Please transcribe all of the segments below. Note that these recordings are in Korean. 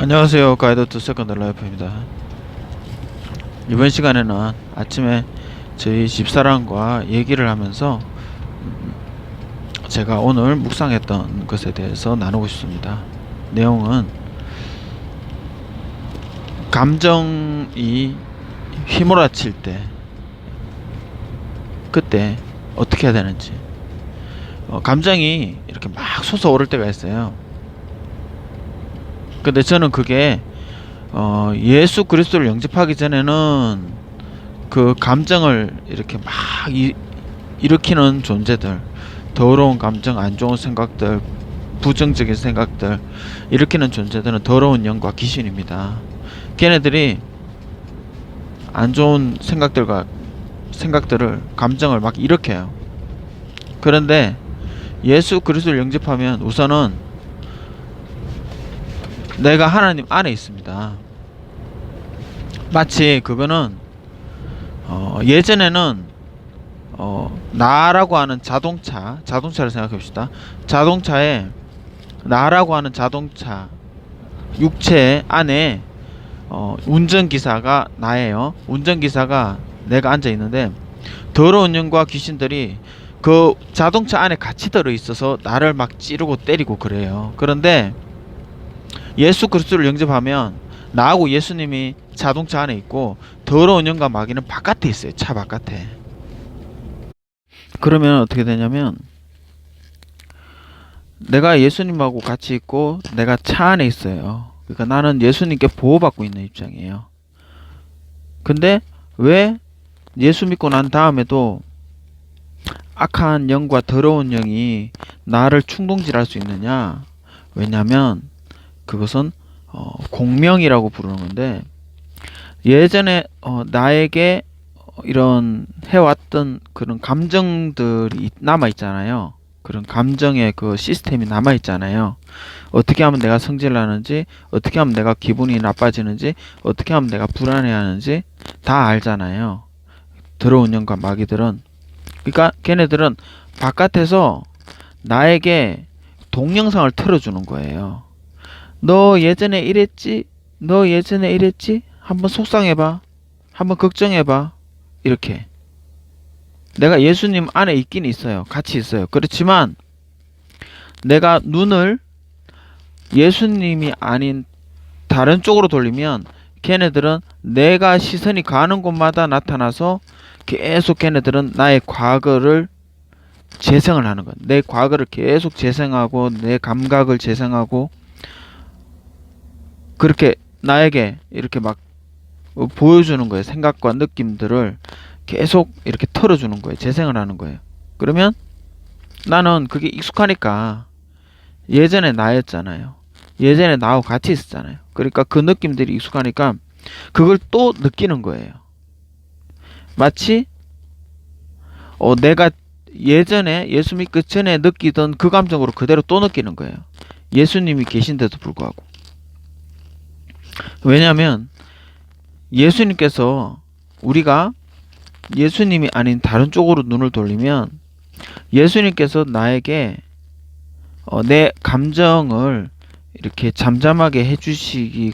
안녕하세요. 가이드 투 세컨드 라이프입니다. 이번 시간에는 아침에 저희 집사람과 얘기를 하면서 제가 오늘 묵상했던 것에 대해서 나누고 싶습니다. 내용은 감정이 휘몰아칠 때 그때 어떻게 해야 되는지, 감정이 이렇게 막 솟아오를 때가 있어요. 근데 저는 그게 예수 그리스도를 영접하기 전에는 그 감정을 이렇게 막 일으키는 존재들, 더러운 감정, 안 좋은 생각들, 부정적인 생각들 일으키는 존재들은 더러운 영과 귀신입니다. 걔네들이 안 좋은 생각들을, 감정을 막 일으켜요. 그런데 예수 그리스도를 영접하면 우선은 내가 하나님 안에 있습니다. 마치 그거는 예전에는 나라고 하는 자동차를 생각해 봅시다. 자동차에 나라고 하는 자동차 육체 안에 운전기사가 나예요. 운전기사가 내가 앉아 있는데 더러운 영과 귀신들이 그 자동차 안에 같이 들어 있어서 나를 막 찌르고 때리고 그래요. 그런데 예수 그리스도를 영접하면 나하고 예수님이 자동차 안에 있고 더러운 영과 마귀는 바깥에 있어요. 차 바깥에. 그러면 어떻게 되냐면 내가 예수님하고 같이 있고 내가 차 안에 있어요. 그러니까 나는 예수님께 보호받고 있는 입장이에요. 근데 왜 예수 믿고 난 다음에도 악한 영과 더러운 영이 나를 충동질할 수 있느냐? 왜냐면 그것은 공명이라고 부르는 건데, 예전에 나에게 이런 해왔던 그런 감정들이 남아 있잖아요. 그런 감정의 그 시스템이 남아 있잖아요. 어떻게 하면 내가 성질나는지, 어떻게 하면 내가 기분이 나빠지는지, 어떻게 하면 내가 불안해하는지 다 알잖아요. 더러운 영과 마귀들은. 그러니까 걔네들은 바깥에서 나에게 동영상을 틀어주는 거예요. 너 예전에 이랬지? 너 예전에 이랬지? 한번 속상해봐. 한번 걱정해봐. 이렇게. 내가 예수님 안에 있긴 있어요. 같이 있어요. 그렇지만 내가 눈을 예수님이 아닌 다른 쪽으로 돌리면 걔네들은 내가 시선이 가는 곳마다 나타나서 계속 걔네들은 나의 과거를 재생을 하는 거야. 내 과거를 계속 재생하고 내 감각을 재생하고 그렇게 나에게 이렇게 막 보여주는 거예요. 생각과 느낌들을 계속 이렇게 털어주는 거예요. 재생을 하는 거예요. 그러면 나는 그게 익숙하니까 예전에 나였잖아요. 예전에 나하고 같이 있었잖아요. 그러니까 그 느낌들이 익숙하니까 그걸 또 느끼는 거예요. 마치 내가 예전에 예수 믿기 전에 느끼던 그 감정으로 그대로 또 느끼는 거예요. 예수님이 계신데도 불구하고. 왜냐하면 예수님께서 우리가 예수님이 아닌 다른 쪽으로 눈을 돌리면 예수님께서 나에게 내 감정을 이렇게 잠잠하게 해주시지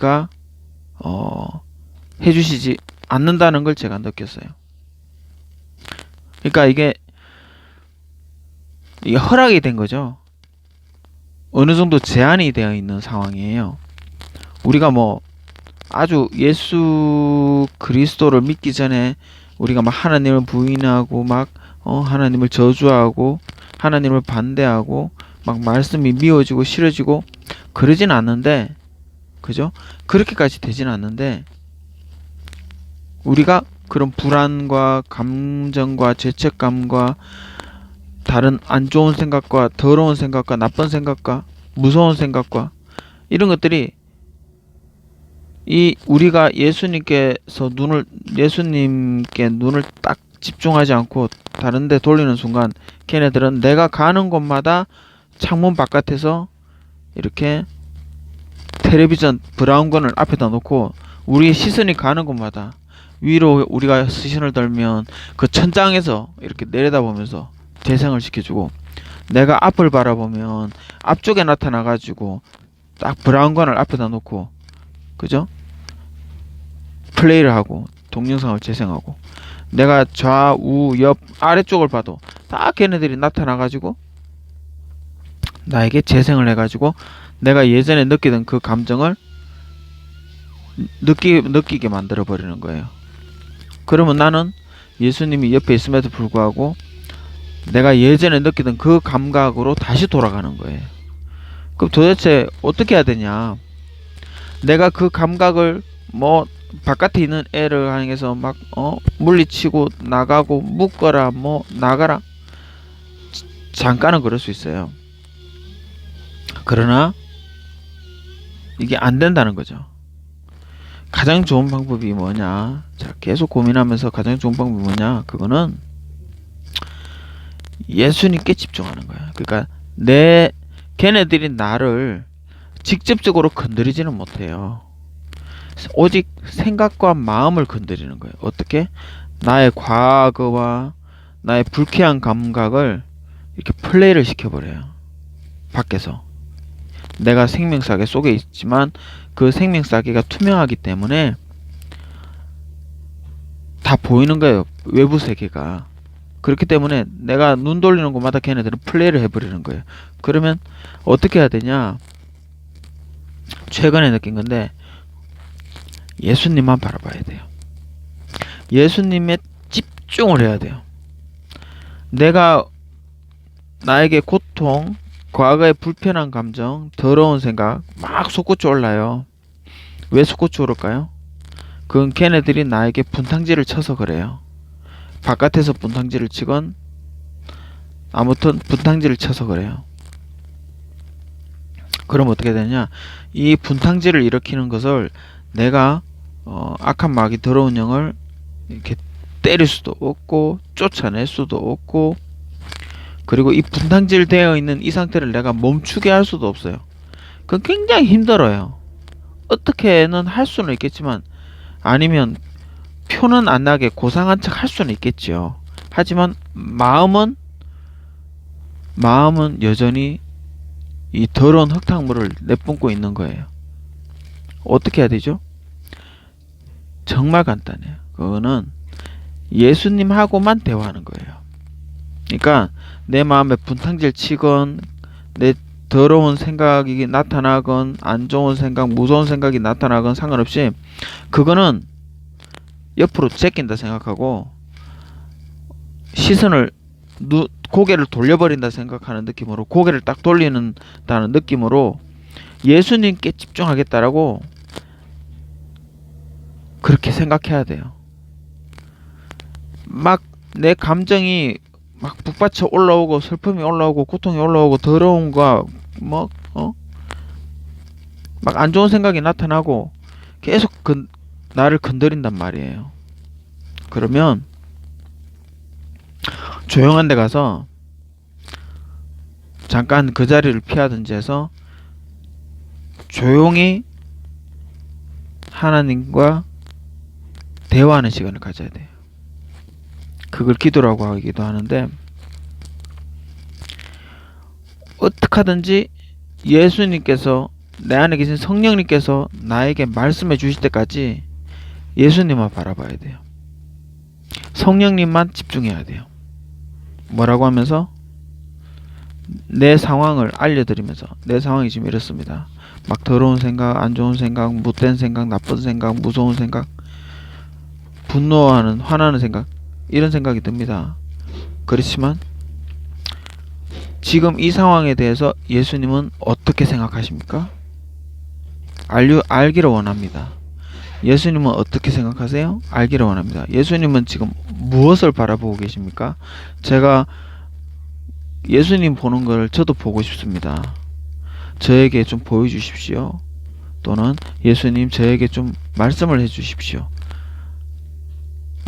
않는다는 걸 제가 느꼈어요. 그러니까 이게 허락이 된 거죠. 어느 정도 제한이 되어 있는 상황이에요. 우리가 뭐 아주 예수 그리스도를 믿기 전에 우리가 막 하나님을 부인하고 막 하나님을 저주하고 하나님을 반대하고 막 말씀이 미워지고 싫어지고 그러진 않는데, 그죠? 그렇게까지 되진 않는데 우리가 그런 불안과 감정과 죄책감과 다른 안 좋은 생각과 더러운 생각과 나쁜 생각과 무서운 생각과 이런 것들이 우리가 예수님께 눈을 딱 집중하지 않고 다른 데 돌리는 순간 걔네들은 내가 가는 곳마다 창문 바깥에서 이렇게 텔레비전 브라운관을 앞에다 놓고 우리의 시선이 가는 곳마다 위로 우리가 시선을 들면 그 천장에서 이렇게 내려다보면서 재생을 시켜주고, 내가 앞을 바라보면 앞쪽에 나타나가지고 딱 브라운관을 앞에다 놓고 그죠? 플레이를 하고 동영상을 재생하고 내가 좌우 옆 아래쪽을 봐도 다 걔네들이 나타나가지고 나에게 재생을 해가지고 내가 예전에 느끼던 그 감정을 느끼게 만들어 버리는 거예요. 그러면 나는 예수님이 옆에 있음에도 불구하고 내가 예전에 느끼던 그 감각으로 다시 돌아가는 거예요. 그럼 도대체 어떻게 해야 되냐? 내가 그 감각을 뭐 바깥에 있는 애를 향해서 막 물리치고 나가고 묶어라 뭐 나가라 잠깐은 그럴 수 있어요. 그러나 이게 안 된다는 거죠. 가장 좋은 방법이 뭐냐? 자, 계속 고민하면서 가장 좋은 방법이 뭐냐? 그거는 예수님께 집중하는 거야. 그러니까 걔네들이 나를 직접적으로 건드리지는 못해요. 오직 생각과 마음을 건드리는 거예요. 어떻게? 나의 과거와 나의 불쾌한 감각을 이렇게 플레이를 시켜버려요. 밖에서. 내가 생명사계 속에 있지만 그 생명사계가 투명하기 때문에 다 보이는 거예요. 외부 세계가. 그렇기 때문에 내가 눈 돌리는 곳마다 걔네들은 플레이를 해버리는 거예요. 그러면 어떻게 해야 되냐? 최근에 느낀 건데 예수님만 바라봐야 돼요. 예수님에 집중을 해야 돼요. 내가 나에게 고통, 과거의 불편한 감정, 더러운 생각 막 솟구쳐 올라요. 왜 솟구쳐 오를까요? 그건 걔네들이 나에게 분탕질을 쳐서 그래요. 바깥에서 분탕질을 치건 아무튼 분탕질을 쳐서 그래요. 그럼 어떻게 되냐? 이 분탕질을 일으키는 것을 내가 악한 마귀 더러운 영을 이렇게 때릴 수도 없고 쫓아낼 수도 없고 그리고 이 분탕질 되어 있는 이 상태를 내가 멈추게 할 수도 없어요. 그건 굉장히 힘들어요. 어떻게는 할 수는 있겠지만 아니면 표는 안 나게 고상한 척 할 수는 있겠죠. 하지만 마음은 여전히 이 더러운 흙탕물을 내뿜고 있는 거예요. 어떻게 해야 되죠? 정말 간단해요. 그거는 예수님하고만 대화하는 거예요. 그러니까 내 마음에 분탕질 치건 내 더러운 생각이 나타나건 안 좋은 생각, 무서운 생각이 나타나건 상관없이 그거는 옆으로 제낀다 생각하고 시선을 고개를 돌려버린다 생각하는 느낌으로 고개를 딱 돌리는다는 느낌으로 예수님께 집중하겠다라고 그렇게 생각해야 돼요. 막 내 감정이 막 북받쳐 올라오고 슬픔이 올라오고 고통이 올라오고 더러운 거 뭐 막 안 좋은 생각이 나타나고 계속 나를 건드린단 말이에요. 그러면 조용한 데 가서 잠깐 그 자리를 피하든지 해서 조용히 하나님과 대화하는 시간을 가져야 돼요. 그걸 기도라고 하기도 하는데 어떻게 하든지 예수님께서 내 안에 계신 성령님께서 나에게 말씀해 주실 때까지 예수님만 바라봐야 돼요. 성령님만 집중해야 돼요. 뭐라고 하면서 내 상황을 알려드리면서 내 상황이 지금 이렇습니다. 막 더러운 생각, 안 좋은 생각, 못된 생각, 나쁜 생각, 무서운 생각, 분노하는, 화나는 생각 이런 생각이 듭니다. 그렇지만 지금 이 상황에 대해서 예수님은 어떻게 생각하십니까? 알기를 원합니다. 예수님은 어떻게 생각하세요? 알기를 원합니다. 예수님은 지금 무엇을 바라보고 계십니까? 제가 예수님 보는 걸 저도 보고 싶습니다. 저에게 좀 보여주십시오. 또는 예수님 저에게 좀 말씀을 해주십시오.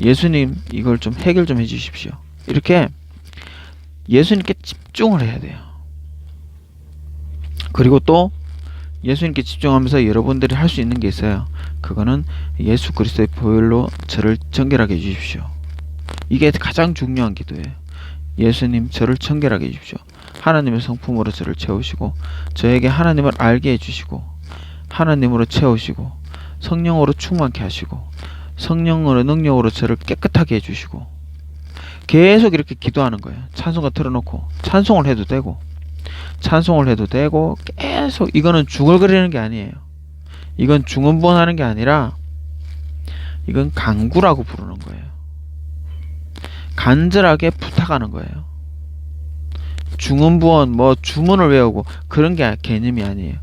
예수님 이걸 좀 해결 좀 해주십시오. 이렇게 예수님께 집중을 해야 돼요. 그리고 또 예수님께 집중하면서 여러분들이 할 수 있는 게 있어요. 그거는 예수 그리스도의 보혈로 저를 정결하게 해주십시오. 이게 가장 중요한 기도예요. 예수님 저를 정결하게 해주십시오. 하나님의 성품으로 저를 채우시고 저에게 하나님을 알게 해주시고 하나님으로 채우시고 성령으로 충만케 하시고 성령으로 능력으로 저를 깨끗하게 해주시고 계속 이렇게 기도하는 거예요. 찬송가 틀어놓고 찬송을 해도 되고 계속 이거는 중얼거리는 게 아니에요. 이건 중언부언하는 게 아니라 이건 간구라고 부르는 거예요. 간절하게 부탁하는 거예요. 중언부언 뭐 주문을 외우고 그런 게 개념이 아니에요.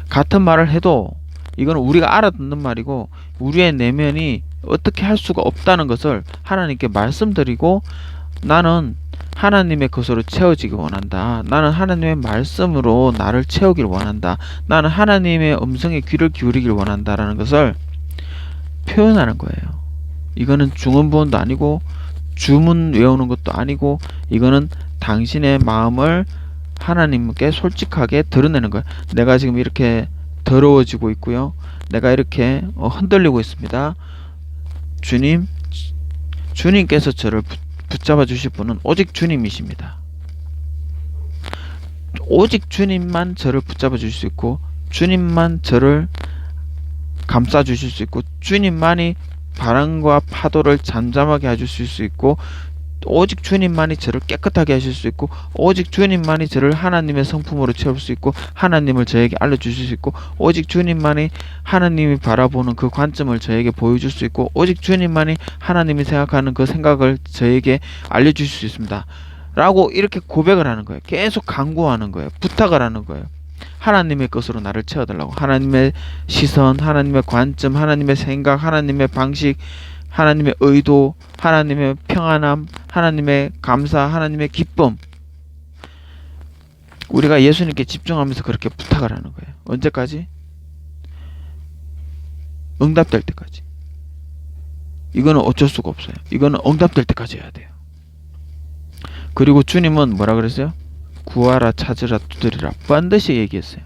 같은 말을 해도 이건 우리가 알아듣는 말이고 우리의 내면이 어떻게 할 수가 없다는 것을 하나님께 말씀드리고 나는 하나님의 것으로 채워지기 원한다. 나는 하나님의 말씀으로 나를 채우길 원한다. 나는 하나님의 음성에 귀를 기울이길 원한다라는 것을 표현하는 거예요. 이거는 중언부언도 아니고 주문 외우는 것도 아니고 이거는 당신의 마음을 하나님께 솔직하게 드러내는 거예요. 내가 지금 이렇게 더러워지고 있고요. 내가 이렇게 흔들리고 있습니다. 주님께서 저를 붙잡아 주실 분은 오직 주님이십니다. 오직 주님만 저를 붙잡아 주실 수 있고 주님만 저를 감싸 주실 수 있고 주님만이 바람과 파도를 잠잠하게 해주실 수 있고 오직 주님만이 저를 깨끗하게 하실 수 있고 오직 주님만이 저를 하나님의 성품으로 채울 수 있고 하나님을 저에게 알려주실 수 있고 오직 주님만이 하나님이 바라보는 그 관점을 저에게 보여줄 수 있고 오직 주님만이 하나님이 생각하는 그 생각을 저에게 알려주실 수 있습니다 라고 이렇게 고백을 하는 거예요. 계속 간구하는 거예요. 부탁을 하는 거예요. 하나님의 것으로 나를 채워달라고. 하나님의 시선, 하나님의 관점, 하나님의 생각, 하나님의 방식, 하나님의 의도, 하나님의 평안함, 하나님의 감사, 하나님의 기쁨. 우리가 예수님께 집중하면서 그렇게 부탁을 하는 거예요. 언제까지? 응답될 때까지. 이거는 어쩔 수가 없어요. 이거는 응답될 때까지 해야 돼요. 그리고 주님은 뭐라 그랬어요? 구하라, 찾으라, 두드리라. 반드시 얘기했어요.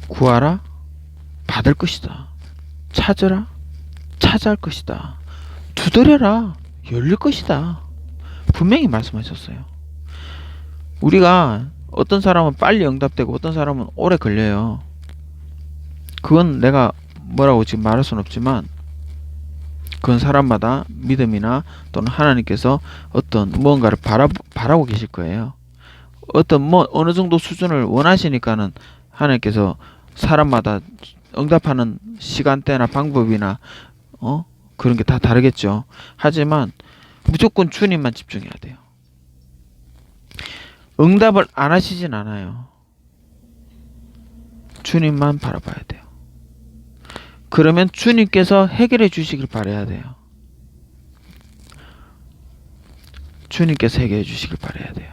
구하라, 받을 것이다. 찾으라, 찾아할 것이다. 두드려라, 열릴 것이다. 분명히 말씀하셨어요. 우리가 어떤 사람은 빨리 응답되고 어떤 사람은 오래 걸려요. 그건 내가 뭐라고 지금 말할 수는 없지만 그건 사람마다 믿음이나 또는 하나님께서 어떤 무언가를 바라고 계실 거예요. 어떤 어느 정도 수준을 원하시니까는 하나님께서 사람마다 응답하는 시간대나 방법이나 그런 게 다 다르겠죠. 하지만 무조건 주님만 집중해야 돼요. 응답을 안 하시진 않아요. 주님만 바라봐야 돼요. 그러면 주님께서 해결해 주시길 바라야 돼요. 주님께서 해결해 주시길 바라야 돼요.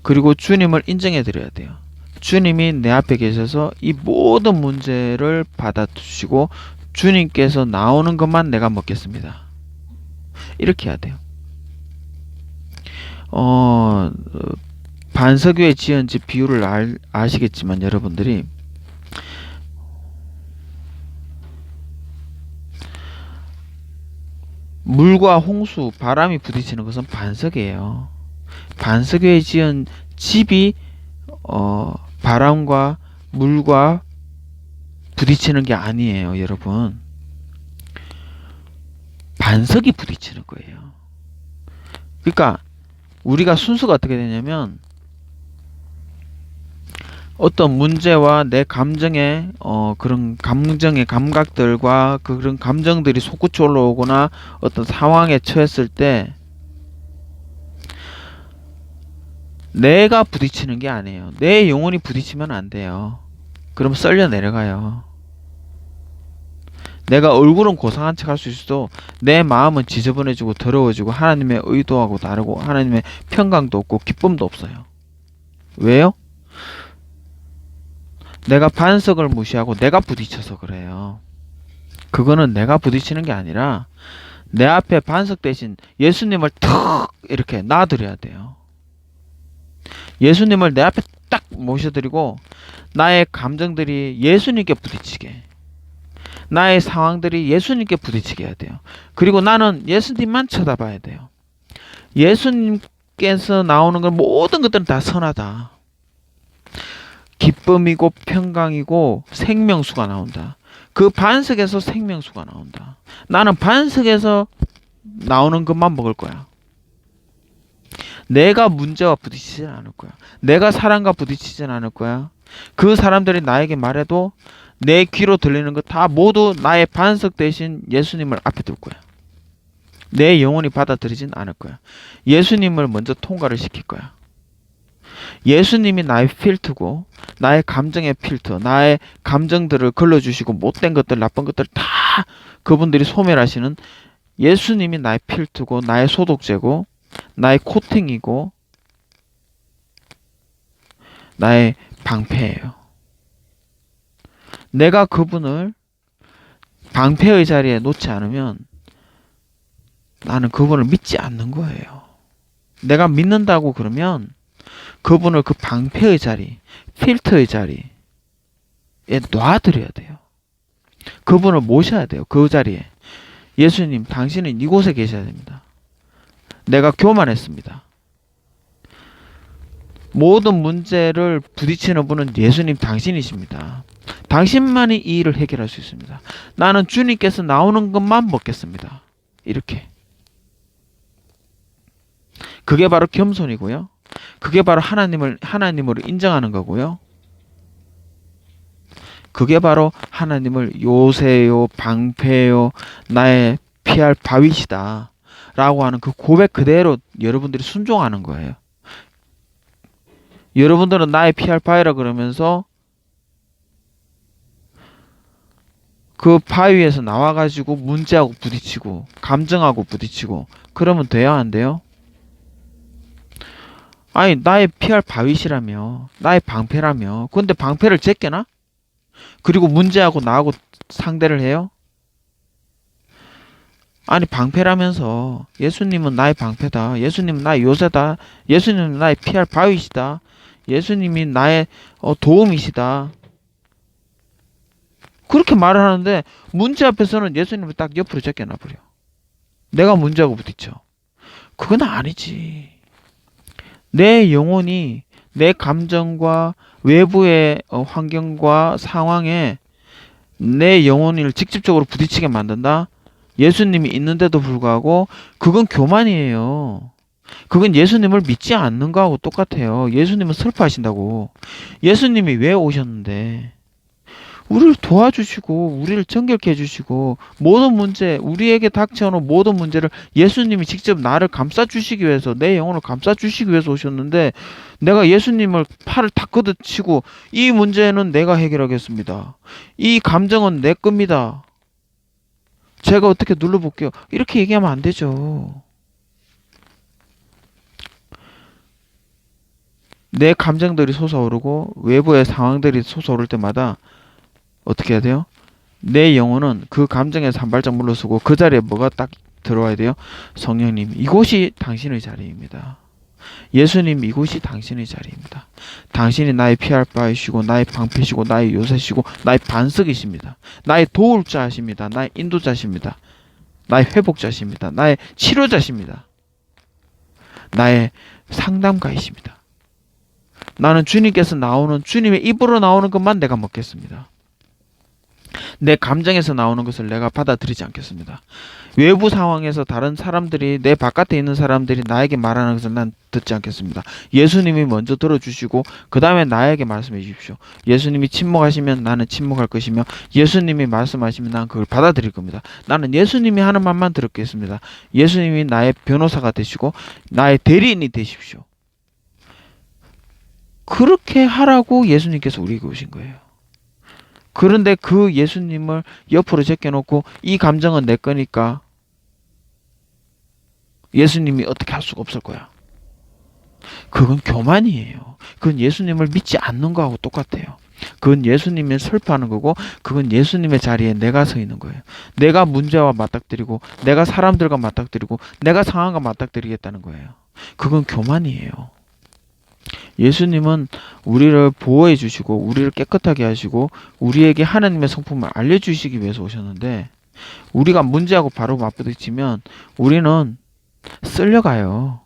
그리고 주님을 인정해 드려야 돼요. 주님이 내 앞에 계셔서 이 모든 문제를 받아주시고 주님께서 나오는 것만 내가 먹겠습니다. 이렇게 해야 돼요. 반석유에 지은 집 비유를 아시겠지만 여러분들이 물과 홍수, 바람이 부딪히는 것은 반석이에요. 반석에 지은 집이 바람과 물과 부딪히는 게 아니에요, 여러분. 반석이 부딪히는 거예요. 그러니까 우리가 순서가 어떻게 되냐면 어떤 문제와 내 감정의 그런 감정의 감각들과 그런 감정들이 솟구쳐 올라오거나 어떤 상황에 처했을 때 내가 부딪히는 게 아니에요. 내 영혼이 부딪히면 안 돼요. 그럼 썰려 내려가요. 내가 얼굴은 고상한 척 할 수 있어도 내 마음은 지저분해지고 더러워지고 하나님의 의도하고 다르고 하나님의 평강도 없고 기쁨도 없어요. 왜요? 내가 반석을 무시하고 내가 부딪혀서 그래요. 그거는 내가 부딪히는 게 아니라 내 앞에 반석 대신 예수님을 탁 이렇게 놔드려야 돼요. 예수님을 내 앞에 딱 모셔드리고 나의 감정들이 예수님께 부딪히게, 나의 상황들이 예수님께 부딪히게 해야 돼요. 그리고 나는 예수님만 쳐다봐야 돼요. 예수님께서 나오는 건 모든 것들은 다 선하다. 기쁨이고 평강이고 생명수가 나온다. 그 반석에서 생명수가 나온다. 나는 반석에서 나오는 것만 먹을 거야. 내가 문제와 부딪히진 않을 거야. 내가 사람과 부딪히진 않을 거야. 그 사람들이 나에게 말해도 내 귀로 들리는 것 다 모두 나의 반석 대신 예수님을 앞에 둘 거야. 내 영혼이 받아들이진 않을 거야. 예수님을 먼저 통과를 시킬 거야. 예수님이 나의 필터고 나의 감정의 필터, 나의 감정들을 걸러주시고 못된 것들, 나쁜 것들 다 그분들이 소멸하시는 예수님이 나의 필터고 나의 소독제고 나의 코팅이고 나의 방패예요. 내가 그분을 방패의 자리에 놓지 않으면 나는 그분을 믿지 않는 거예요. 내가 믿는다고 그러면 그분을 그 방패의 자리, 필터의 자리에 놔드려야 돼요. 그분을 모셔야 돼요. 그 자리에. 예수님, 당신은 이곳에 계셔야 됩니다. 내가 교만했습니다. 모든 문제를 부딪히는 분은 예수님 당신이십니다. 당신만이 이 일을 해결할 수 있습니다. 나는 주님께서 나오는 것만 먹겠습니다. 이렇게. 그게 바로 겸손이고요. 그게 바로 하나님으로 인정하는 거고요. 그게 바로 하나님을 요새요, 방패요, 나의 피할 바위시다 라고 하는 그 고백 그대로 여러분들이 순종하는 거예요. 여러분들은 나의 피할 바위라 그러면서 그 바위에서 나와가지고 문제하고 부딪히고 감정하고 부딪히고 그러면 돼야 안 돼요? 아니 나의 피할 바위시라며 나의 방패라며 근데 방패를 제껴나? 그리고 문제하고 나하고 상대를 해요? 아니 방패라면서 예수님은 나의 방패다. 예수님은 나의 요새다. 예수님은 나의 피할 바위시다. 예수님이 나의 도움이시다. 그렇게 말을 하는데 문제 앞에서는 예수님을 딱 옆으로 제껴놔버려. 내가 문제하고 부딪혀. 그건 아니지. 내 영혼이 내 감정과 외부의 환경과 상황에 내 영혼을 직접적으로 부딪히게 만든다? 예수님이 있는데도 불구하고 그건 교만이에요. 그건 예수님을 믿지 않는 거하고 똑같아요. 예수님은 슬퍼하신다고. 예수님이 왜 오셨는데? 우리를 도와주시고 우리를 정결케 해주시고 모든 문제 우리에게 닥쳐오는 모든 문제를 예수님이 직접 나를 감싸주시기 위해서 내 영혼을 감싸주시기 위해서 오셨는데 내가 예수님을 팔을 탁 걷어치고 이 문제는 내가 해결하겠습니다. 이 감정은 내 겁니다. 제가 어떻게 눌러볼게요. 이렇게 얘기하면 안 되죠. 내 감정들이 솟아오르고 외부의 상황들이 솟아오를 때마다 어떻게 해야 돼요? 내 영혼은 그 감정에서 한 발짝 물러서고 그 자리에 뭐가 딱 들어와야 돼요? 성령님, 이곳이 당신의 자리입니다. 예수님, 이곳이 당신의 자리입니다. 당신이 나의 피할 바이시고 나의 방패시고 나의 요새시고 나의 반석이십니다. 나의 도울 자십니다. 나의 인도자십니다. 나의 회복자십니다. 나의 치료자십니다. 나의 상담가이십니다. 나는 주님께서 나오는 주님의 입으로 나오는 것만 내가 먹겠습니다. 내 감정에서 나오는 것을 내가 받아들이지 않겠습니다. 외부 상황에서 다른 사람들이 내 바깥에 있는 사람들이 나에게 말하는 것을 난 듣지 않겠습니다. 예수님이 먼저 들어주시고 그 다음에 나에게 말씀해 주십시오. 예수님이 침묵하시면 나는 침묵할 것이며 예수님이 말씀하시면 나는 그걸 받아들일 겁니다. 나는 예수님이 하는 말만 들었겠습니다. 예수님이 나의 변호사가 되시고 나의 대리인이 되십시오. 그렇게 하라고 예수님께서 우리에게 오신 거예요. 그런데 그 예수님을 옆으로 제껴놓고 이 감정은 내 거니까 예수님이 어떻게 할 수가 없을 거야. 그건 교만이에요. 그건 예수님을 믿지 않는 거하고 똑같아요. 그건 예수님을 슬퍼하는 거고 그건 예수님의 자리에 내가 서 있는 거예요. 내가 문제와 맞닥뜨리고 내가 사람들과 맞닥뜨리고 내가 상황과 맞닥뜨리겠다는 거예요. 그건 교만이에요. 예수님은 우리를 보호해 주시고 우리를 깨끗하게 하시고 우리에게 하나님의 성품을 알려주시기 위해서 오셨는데 우리가 문제하고 바로 맞부딪히면 우리는 쓸려가요.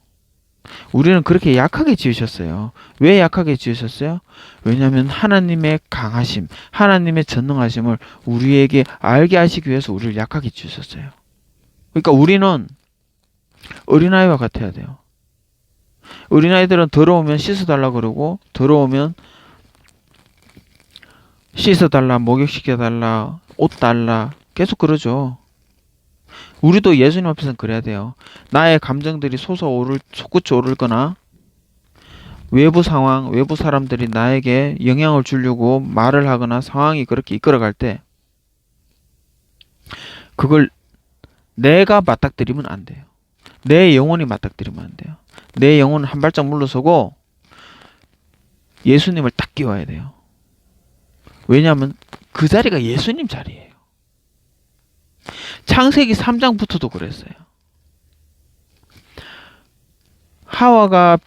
우리는 그렇게 약하게 지으셨어요. 왜 약하게 지으셨어요? 왜냐하면 하나님의 강하심, 하나님의 전능하심을 우리에게 알게 하시기 위해서 우리를 약하게 지으셨어요. 그러니까 우리는 어린아이와 같아야 돼요. 어린아이들은 더러우면 씻어달라 그러고, 더러우면 씻어달라, 목욕시켜달라, 옷 달라, 계속 그러죠. 우리도 예수님 앞에서는 그래야 돼요. 나의 감정들이 솟구쳐 오르거나, 외부 상황, 외부 사람들이 나에게 영향을 주려고 말을 하거나 상황이 그렇게 이끌어갈 때, 그걸 내가 맞닥뜨리면 안 돼요. 내 영혼이 맞닥뜨리면 안 돼요. 내 영혼은 한 발짝 물러서고 예수님을 딱 끼워야 돼요. 왜냐하면 그 자리가 예수님 자리예요. 창세기 3장부터도 그랬어요. 하와가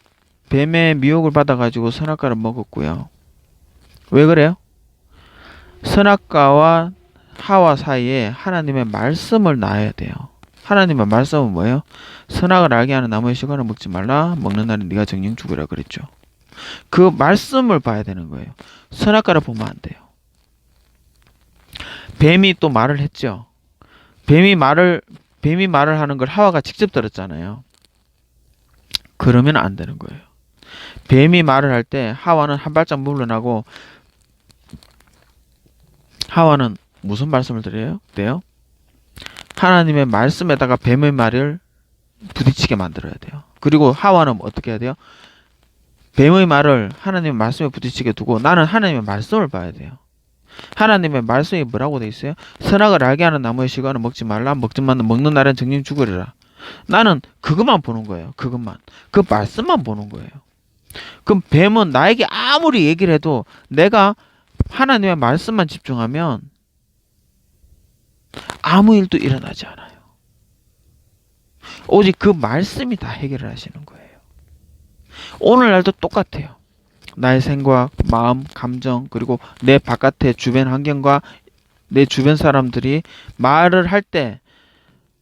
뱀의 미혹을 받아가지고 선악과를 먹었고요. 왜 그래요? 선악과와 하와 사이에 하나님의 말씀을 놔야 돼요. 하나님의 말씀은 뭐예요? 선악을 알게 하는 나무의 실과를 먹지 말라. 먹는 날은 네가 정령 죽으라 그랬죠. 그 말씀을 봐야 되는 거예요. 선악과를 보면 안 돼요. 뱀이 또 말을 했죠. 뱀이 말을 하는 걸 하와가 직접 들었잖아요. 그러면 안 되는 거예요. 뱀이 말을 할 때 하와는 한 발짝 물러나고, 하와는 무슨 말씀을 드려요? 하나님의 말씀에다가 뱀의 말을 부딪히게 만들어야 돼요. 그리고 하와는 어떻게 해야 돼요? 뱀의 말을 하나님의 말씀에 부딪히게 두고 나는 하나님의 말씀을 봐야 돼요. 하나님의 말씀이 뭐라고 돼 있어요? 선악을 알게 하는 나무의 실과는 먹지 말라. 먹는 날은 정령 죽으리라. 나는 그것만 보는 거예요. 그것만. 그 말씀만 보는 거예요. 그럼 뱀은 나에게 아무리 얘기를 해도 내가 하나님의 말씀만 집중하면 아무 일도 일어나지 않아요. 오직 그 말씀이 다 해결을 하시는 거예요. 오늘날도 똑같아요. 나의 생각, 마음, 감정, 그리고 내 바깥의 주변 환경과 내 주변 사람들이 말을 할 때,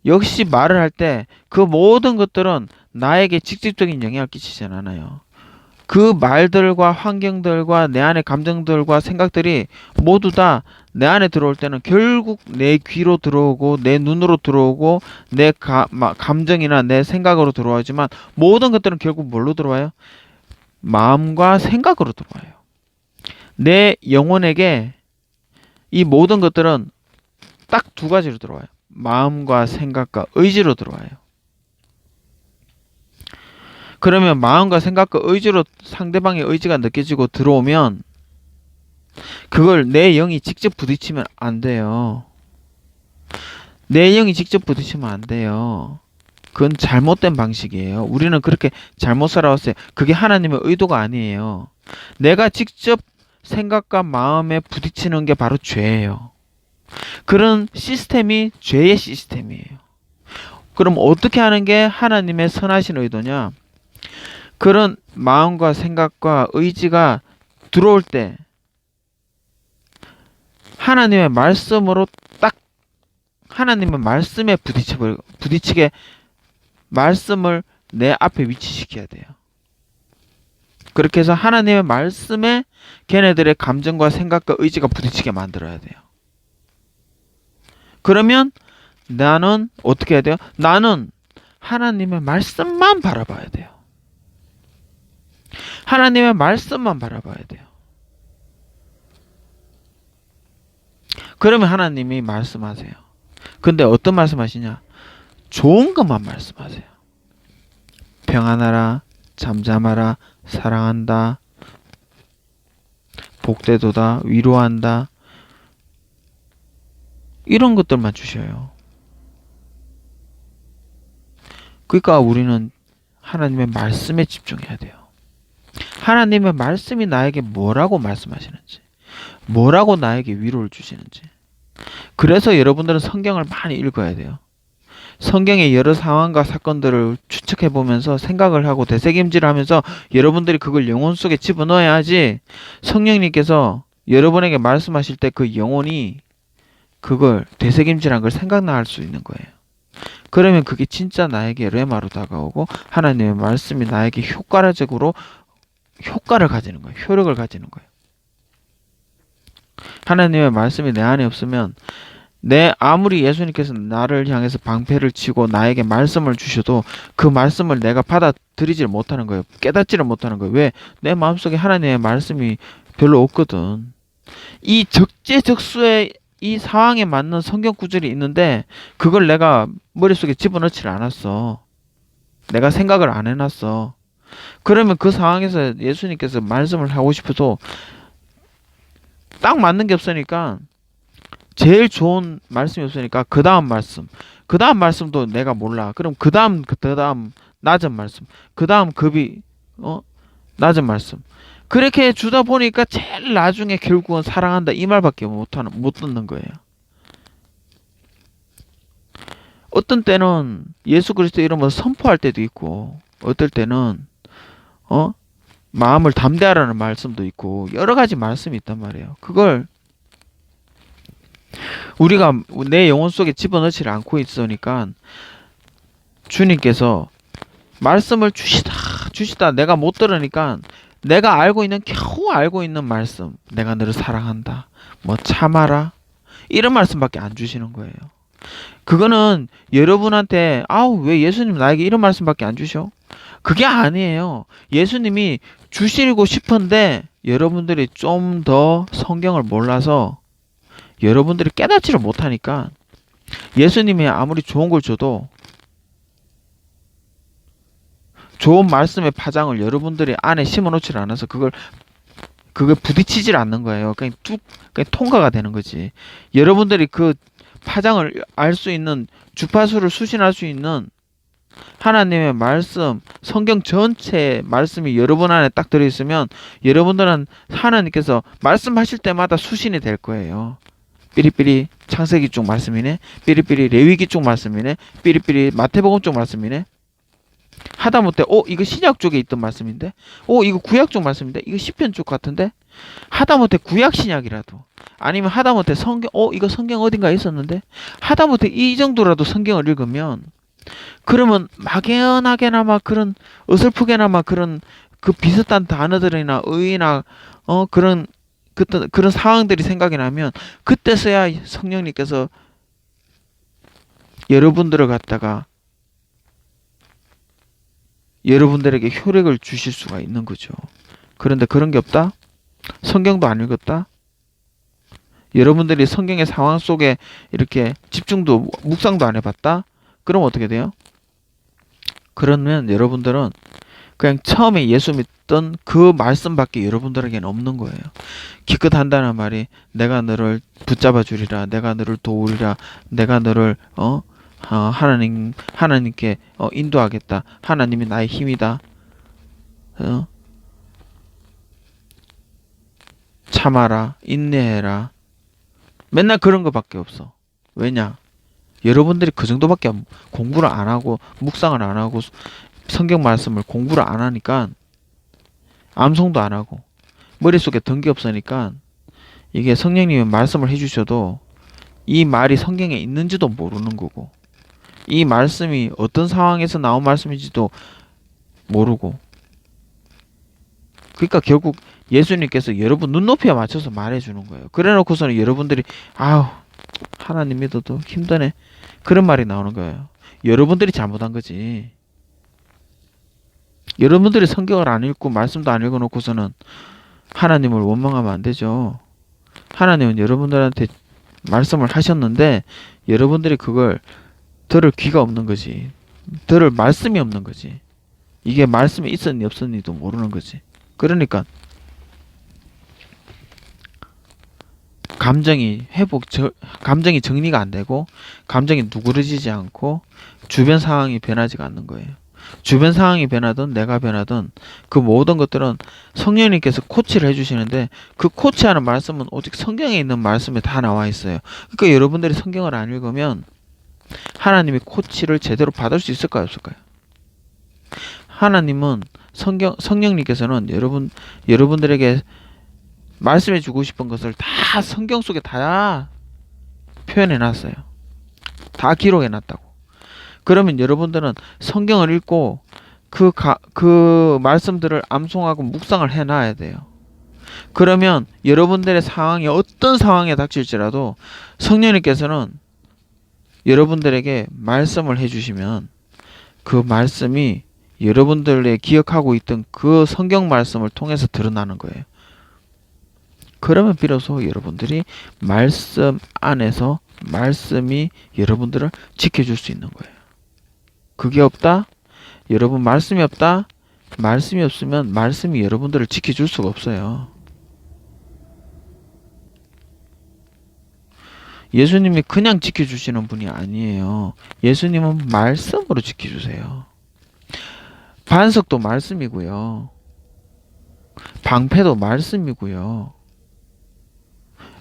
역시 말을 할 때 그 모든 것들은 나에게 직접적인 영향을 끼치지 않아요. 그 말들과 환경들과 내 안의 감정들과 생각들이 모두 다 내 안에 들어올 때는 결국 내 귀로 들어오고 내 눈으로 들어오고 내 감정이나 내 생각으로 들어오지만 모든 것들은 결국 뭘로 들어와요? 마음과 생각으로 들어와요. 내 영혼에게 이 모든 것들은 딱 두 가지로 들어와요. 마음과 생각과 의지로 들어와요. 그러면 마음과 생각과 의지로 상대방의 의지가 느껴지고 들어오면 그걸 내 영이 직접 부딪히면 안 돼요. 내 영이 직접 부딪히면 안 돼요. 그건 잘못된 방식이에요. 우리는 그렇게 잘못 살아왔어요. 그게 하나님의 의도가 아니에요. 내가 직접 생각과 마음에 부딪히는 게 바로 죄예요. 그런 시스템이 죄의 시스템이에요. 그럼 어떻게 하는 게 하나님의 선하신 의도냐? 그런 마음과 생각과 의지가 들어올 때 하나님의 말씀으로 딱 하나님의 말씀에 부딪히게 말씀을 내 앞에 위치시켜야 돼요. 그렇게 해서 하나님의 말씀에 걔네들의 감정과 생각과 의지가 부딪히게 만들어야 돼요. 그러면 나는 어떻게 해야 돼요? 나는 하나님의 말씀만 바라봐야 돼요. 하나님의 말씀만 바라봐야 돼요. 그러면 하나님이 말씀하세요. 근데 어떤 말씀하시냐? 좋은 것만 말씀하세요. 평안하라, 잠잠하라, 사랑한다, 복되도다, 위로한다, 이런 것들만 주셔요. 그러니까 우리는 하나님의 말씀에 집중해야 돼요. 하나님의 말씀이 나에게 뭐라고 말씀하시는지, 뭐라고 나에게 위로를 주시는지. 그래서 여러분들은 성경을 많이 읽어야 돼요. 성경의 여러 상황과 사건들을 추측해 보면서 생각을 하고 되새김질을 하면서 여러분들이 그걸 영혼 속에 집어넣어야지 성령님께서 여러분에게 말씀하실 때 그 영혼이 그걸 되새김질한 걸 생각나 할 수 있는 거예요. 그러면 그게 진짜 나에게 레마로 다가오고 하나님의 말씀이 나에게 효과적으로 효과를 가지는 거예요. 효력을 가지는 거예요. 하나님의 말씀이 내 안에 없으면 내 아무리 예수님께서 나를 향해서 방패를 치고 나에게 말씀을 주셔도 그 말씀을 내가 받아들이질 못하는 거예요. 깨닫지를 못하는 거예요. 왜? 내 마음속에 하나님의 말씀이 별로 없거든. 이 적재적소에 이 상황에 맞는 성경 구절이 있는데 그걸 내가 머릿속에 집어넣지를 않았어. 내가 생각을 안 해놨어. 그러면 그 상황에서 예수님께서 말씀을 하고 싶어도 딱 맞는 게 없으니까 제일 좋은 말씀이 없으니까 그 다음 말씀, 그 다음 말씀도 내가 몰라. 그럼 그 다음 낮은 말씀, 그 다음 급이 낮은 말씀. 그렇게 주다 보니까 제일 나중에 결국은 사랑한다 이 말밖에 못 듣는 거예요. 어떤 때는 예수 그리스도 이름을 선포할 때도 있고, 어떨 때는 마음을 담대하라는 말씀도 있고 여러 가지 말씀이 있단 말이에요. 그걸 우리가 내 영혼 속에 집어넣지 않고 있으니까 주님께서 말씀을 주시다 내가 못 들으니까 내가 겨우 알고 있는 말씀, 내가 너를 사랑한다, 뭐 참아라, 이런 말씀밖에 안 주시는 거예요. 그거는 여러분한테 왜 예수님 나에게 이런 말씀밖에 안 주셔? 그게 아니에요. 예수님이 주시고 싶은데 여러분들이 좀 더 성경을 몰라서 여러분들이 깨닫지를 못하니까 예수님이 아무리 좋은 걸 줘도 좋은 말씀의 파장을 여러분들이 안에 심어놓지 않아서 그걸 부딪히질 않는 거예요. 그냥 통과가 되는 거지. 여러분들이 그 파장을 알 수 있는 주파수를 수신할 수 있는 하나님의 말씀, 성경 전체의 말씀이 여러분 안에 딱 들어있으면 여러분들은 하나님께서 말씀하실 때마다 수신이 될 거예요. 삐리삐리 창세기 쪽 말씀이네, 삐리삐리 레위기 쪽 말씀이네, 삐리삐리 마태복음 쪽 말씀이네. 하다못해 이거 신약 쪽에 있던 말씀인데, 이거 구약 쪽 말씀인데, 이거 시편 쪽 같은데, 하다못해 구약 신약이라도, 아니면 하다못해 성경 이거 성경 어딘가에 있었는데, 하다못해 이 정도라도 성경을 읽으면, 그러면 막연하게나마 그런 어설프게나마 그런 그 비슷한 단어들이나 의나 그런 상황들이 생각이 나면 그때서야 성령님께서 여러분들을 갖다가 여러분들에게 효력을 주실 수가 있는 거죠. 그런데 그런 게 없다? 성경도 안 읽었다? 여러분들이 성경의 상황 속에 이렇게 집중도 묵상도 안 해봤다? 그럼 어떻게 돼요? 그러면 여러분들은 그냥 처음에 예수 믿던 그 말씀밖에 여러분들에게는 없는 거예요. 기껏 한다는 말이 내가 너를 붙잡아 주리라, 내가 너를 도우리라, 내가 너를 하나님께 인도하겠다, 하나님이 나의 힘이다, 참아라, 인내해라, 맨날 그런 거밖에 없어. 왜냐? 여러분들이 그 정도밖에 공부를 안 하고 묵상을 안 하고 성경 말씀을 공부를 안 하니까, 암송도 안 하고 머릿속에 든 게 없으니까 이게 성령님이 말씀을 해주셔도 이 말이 성경에 있는지도 모르는 거고, 이 말씀이 어떤 상황에서 나온 말씀인지도 모르고, 그러니까 결국 예수님께서 여러분 눈높이에 맞춰서 말해주는 거예요. 그래 놓고서는 여러분들이 하나님 믿어도 힘드네, 그런 말이 나오는 거예요. 여러분들이 잘못한 거지. 여러분들이 성경을 안 읽고 말씀도 안 읽어 놓고서는 하나님을 원망하면 안 되죠. 하나님은 여러분들한테 말씀을 하셨는데 여러분들이 그걸 들을 귀가 없는 거지. 들을 말씀이 없는 거지. 이게 말씀이 있었니 없었니도 모르는 거지. 그러니까 감정이 정리가 안 되고, 감정이 누그러지지 않고, 주변 상황이 변하지가 않는 거예요. 주변 상황이 변하든 내가 변하든 그 모든 것들은 성령님께서 코치를 해주시는데, 그 코치하는 말씀은 오직 성경에 있는 말씀에 다 나와 있어요. 그러니까 여러분들이 성경을 안 읽으면 하나님의 코치를 제대로 받을 수 있을까요, 없을까요? 하나님은 성령님께서는 여러분들에게 말씀해 주고 싶은 것을 다 성경 속에 다 표현해 놨어요. 다 기록해 놨다고. 그러면 여러분들은 성경을 읽고 그 말씀들을 암송하고 묵상을 해놔야 돼요. 그러면 여러분들의 상황이 어떤 상황에 닥칠지라도 성령님께서는 여러분들에게 말씀을 해주시면 그 말씀이 여러분들의 기억하고 있던 그 성경 말씀을 통해서 드러나는 거예요. 그러면 비로소 여러분들이 말씀 안에서 말씀이 여러분들을 지켜줄 수 있는 거예요. 그게 없다? 여러분 말씀이 없다? 말씀이 없으면 말씀이 여러분들을 지켜줄 수가 없어요. 예수님이 그냥 지켜주시는 분이 아니에요. 예수님은 말씀으로 지켜주세요. 반석도 말씀이고요. 방패도 말씀이고요.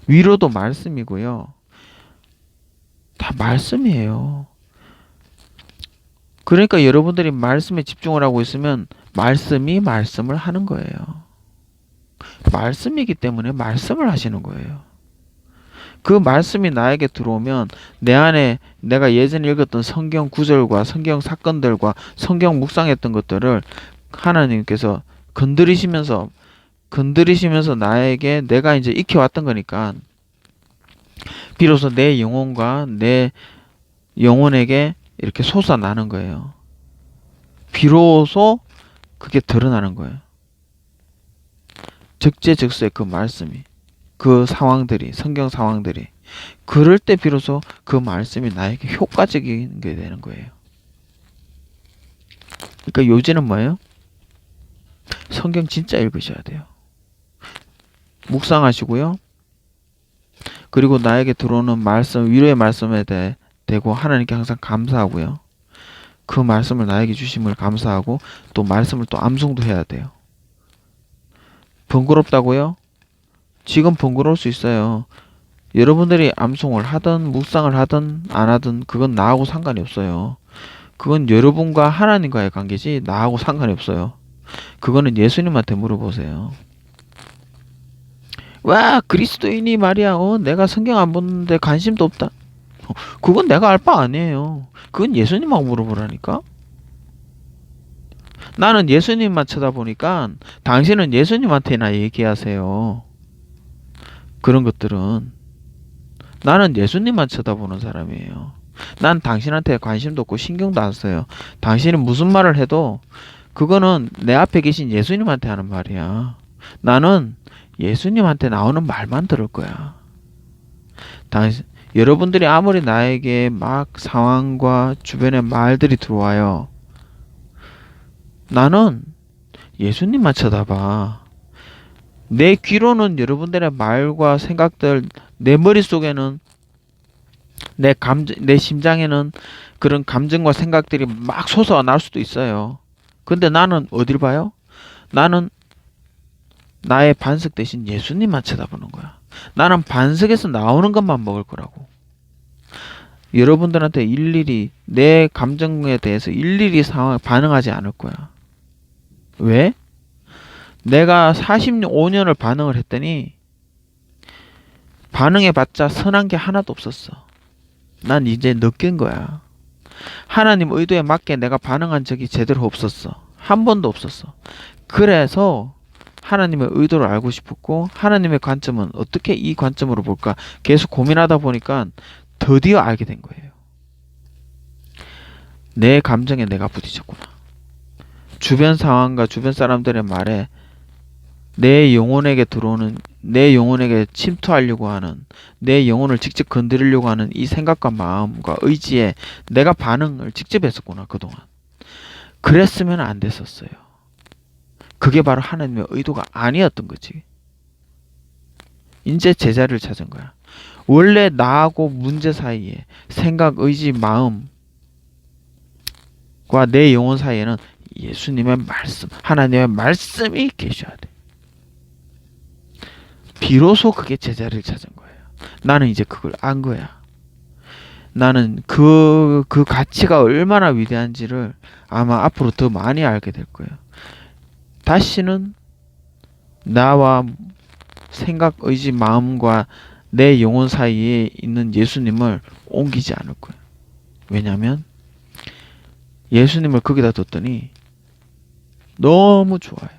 위로도 말씀이고요. 다 말씀이에요. 그러니까 여러분들이 말씀에 집중을 하고 있으면 말씀이 말씀을 하는 거예요. 말씀이기 때문에 말씀을 하시는 거예요. 그 말씀이 나에게 들어오면 내 안에 내가 예전에 읽었던 성경 구절과 성경 사건들과 성경 묵상했던 것들을 하나님께서 건드리시면서 나에게 내가 이제 익혀왔던 거니까 비로소 내 영혼과 내 영혼에게 이렇게 솟아나는 거예요. 비로소 그게 드러나는 거예요. 적재적소의 그 말씀이, 그 상황들이, 성경 상황들이, 그럴 때 비로소 그 말씀이 나에게 효과적인 게 되는 거예요. 그러니까 요지는 뭐예요? 성경 진짜 읽으셔야 돼요. 묵상하시고요. 그리고 나에게 들어오는 말씀, 위로의 말씀에 대고 하나님께 항상 감사하고요. 그 말씀을 나에게 주심을 감사하고 또 말씀을 또 암송도 해야 돼요. 번거롭다고요? 지금 번거로울 수 있어요. 여러분들이 암송을 하든 묵상을 하든 안 하든 그건 나하고 상관이 없어요. 그건 여러분과 하나님과의 관계지 나하고 상관이 없어요. 그거는 예수님한테 물어보세요. 와, 그리스도인이 말이야, 내가 성경 안 보는데 관심도 없다. 그건 내가 알 바 아니에요. 그건 예수님하고 물어보라니까. 나는 예수님만 쳐다보니까 당신은 예수님한테나 얘기하세요. 그런 것들은. 나는 예수님만 쳐다보는 사람이에요. 난 당신한테 관심도 없고 신경도 안 써요. 당신이 무슨 말을 해도 그거는 내 앞에 계신 예수님한테 하는 말이야. 나는 예수님한테 나오는 말만 들을 거야. 여러분들이 아무리 나에게 막 상황과 주변의 말들이 들어와요. 나는 예수님만 쳐다봐. 내 귀로는 여러분들의 말과 생각들, 내 머릿속에는 내 심장에는 그런 감정과 생각들이 막 솟아날 수도 있어요. 근데 나는 어딜 봐요? 나는 나의 반석 대신 예수님만 쳐다보는 거야. 나는 반석에서 나오는 것만 먹을 거라고. 여러분들한테 일일이 내 감정에 대해서 일일이 반응하지 않을 거야. 왜? 내가 45년을 반응을 했더니 반응해봤자 선한 게 하나도 없었어. 난 이제 느낀 거야. 하나님 의도에 맞게 내가 반응한 적이 제대로 없었어. 한 번도 없었어. 그래서 하나님의 의도를 알고 싶었고 하나님의 관점은 어떻게 이 관점으로 볼까 계속 고민하다 보니까 드디어 알게 된 거예요. 내 감정에 내가 부딪혔구나. 주변 상황과 주변 사람들의 말에 내 영혼에게 들어오는, 내 영혼에게 침투하려고 하는, 내 영혼을 직접 건드리려고 하는 이 생각과 마음과 의지에 내가 반응을 직접 했었구나, 그동안. 그랬으면 안 됐었어요. 그게 바로 하나님의 의도가 아니었던 거지. 이제 제자리를 찾은 거야. 원래 나하고 문제 사이에 생각, 의지, 마음과 내 영혼 사이에는 예수님의 말씀, 하나님의 말씀이 계셔야 돼. 비로소 그게 제자리를 찾은 거예요. 나는 이제 그걸 안 거야. 나는 그 가치가 얼마나 위대한지를 아마 앞으로 더 많이 알게 될 거예요. 다시는 나와 생각, 의지, 마음과 내 영혼 사이에 있는 예수님을 옮기지 않을 거예요. 왜냐하면 예수님을 거기다 뒀더니 너무 좋아요.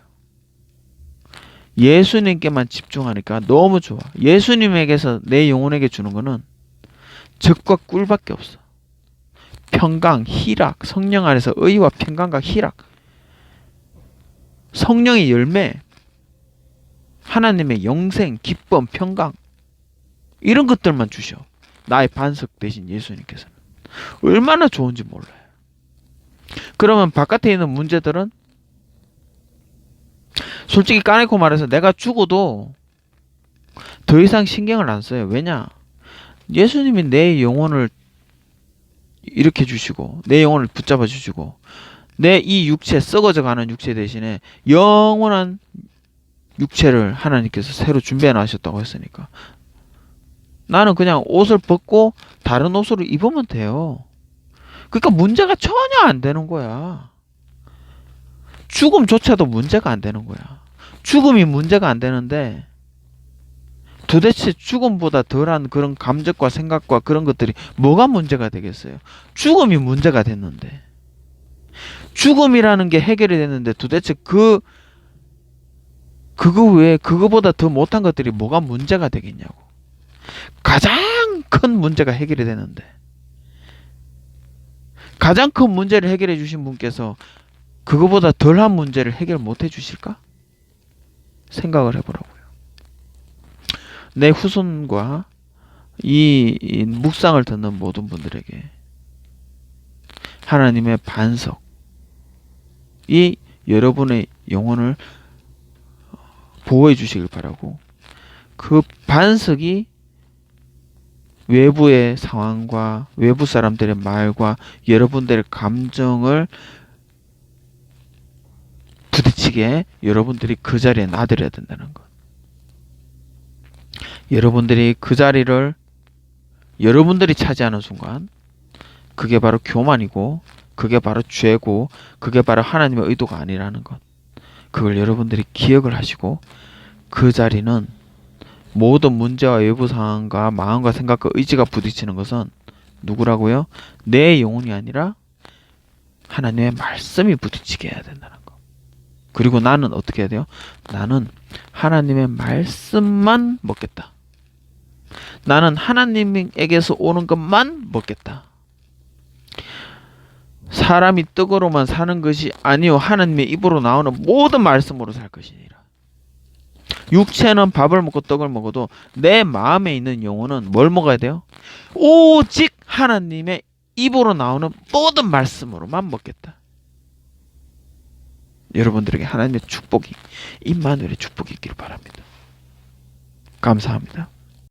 예수님께만 집중하니까 너무 좋아. 예수님에게서 내 영혼에게 주는 거는 적과 꿀밖에 없어. 평강, 희락, 성령 안에서 의와 평강과 희락, 성령의 열매, 하나님의 영생, 기쁨, 평강, 이런 것들만 주셔. 나의 반석 대신 예수님께서는. 얼마나 좋은지 몰라요. 그러면 바깥에 있는 문제들은 솔직히 까놓고 말해서 내가 죽어도 더 이상 신경을 안 써요. 왜냐? 예수님이 내 영혼을 일으켜 주시고 내 영혼을 붙잡아 주시고 내 이 육체, 썩어져 가는 육체 대신에 영원한 육체를 하나님께서 새로 준비해 놔셨다고 했으니까 나는 그냥 옷을 벗고 다른 옷으로 입으면 돼요. 그러니까 문제가 전혀 안 되는 거야. 죽음조차도 문제가 안 되는 거야. 죽음이 문제가 안 되는데 도대체 죽음보다 덜한 그런 감정과 생각과 그런 것들이 뭐가 문제가 되겠어요? 죽음이 문제가 됐는데, 죽음이라는 게 해결이 됐는데 도대체 그거 외에 그거보다 더 못한 것들이 뭐가 문제가 되겠냐고. 가장 큰 문제가 해결이 되는데, 가장 큰 문제를 해결해 주신 분께서 그거보다 덜한 문제를 해결 못 해 주실까? 생각을 해보라고요. 내 후손과 이 묵상을 듣는 모든 분들에게 하나님의 반석이 여러분의 영혼을 보호해 주시길 바라고, 그 반석이 외부의 상황과 외부 사람들의 말과 여러분들의 감정을 부딪히게 여러분들이 그 자리에 놔드려야 된다는 것. 여러분들이 그 자리를 여러분들이 차지하는 순간 그게 바로 교만이고 그게 바로 죄고 그게 바로 하나님의 의도가 아니라는 것. 그걸 여러분들이 기억을 하시고 그 자리는 모든 문제와 외부 상황과 마음과 생각과 의지가 부딪히는 것은 누구라고요? 내 영혼이 아니라 하나님의 말씀이 부딪히게 해야 된다는 것. 그리고 나는 어떻게 해야 돼요? 나는 하나님의 말씀만 먹겠다. 나는 하나님에게서 오는 것만 먹겠다. 사람이 떡으로만 사는 것이 아니요 하나님의 입으로 나오는 모든 말씀으로 살 것이니라. 육체는 밥을 먹고 떡을 먹어도 내 마음에 있는 영혼은 뭘 먹어야 돼요? 오직 하나님의 입으로 나오는 모든 말씀으로만 먹겠다. 여러분들에게 하나님의 축복이, 임마누엘의 축복이 있기를 바랍니다. 감사합니다.